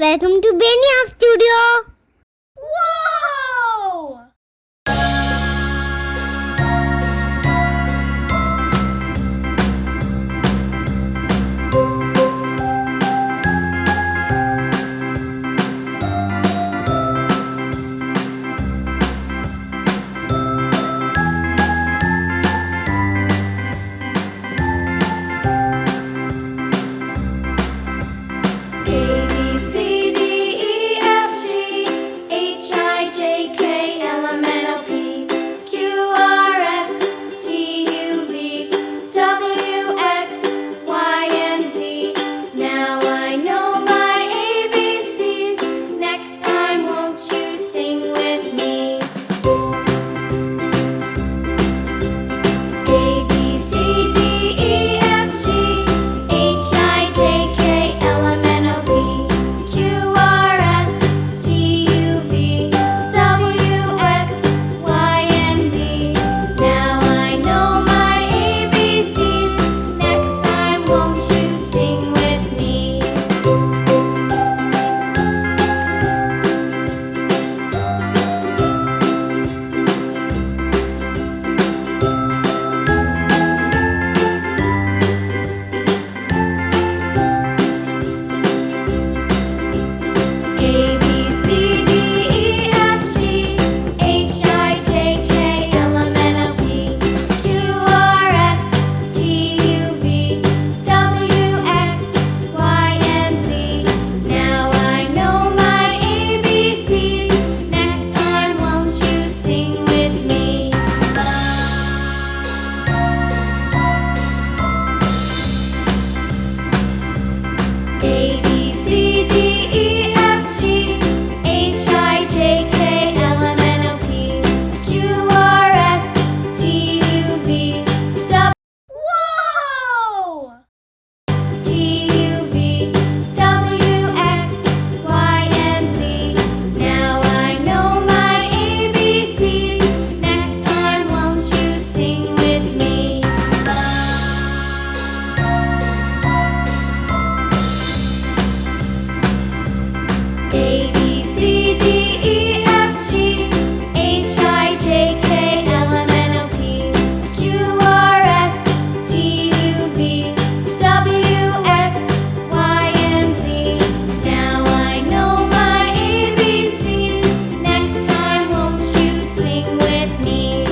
welcome to Benia Studio. Whoa! A, B, C, D, E, F, G, H, I, J, K, L, M, N, O, P, Q, R, S, T, U, V, W, X, Y, and Z. Now I know my ABCs. Next time, won't you sing with me? A, B, C, D, E, F, G, H, I, J, K, L, M, N, O, P, Q, R, S, T, U, V, W, X, Y, and Z. Now I know my ABCs. Next time, won't you sing with me? A, B, C, D, E, F, G, H, I, J, K, L, M, N, O, P, Q, R, S, T, U, V, W, X, Y, and Z. Now I know my ABCs. Next time, won't you sing with me? A, B, C, D, E, F, G, H, I, J, K, L, M, N, O, P, Q, R, S, T, U, V, W. Whoa! T, U, V, W, X, Y, and Z. Now I know my ABCs. Next time, won't you sing with me? A, B, C, D, E, F, G, H, I, J, K, L, M, N, O, P, Q, R, S, T, U, V, W, X, Y, and Z. Now I know my ABCs. Next time, won't you sing with me?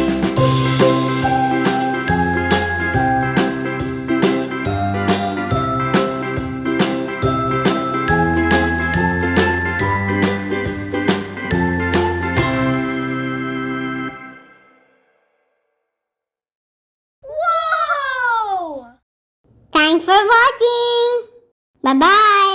Whoa! Thanks for watching. Bye bye.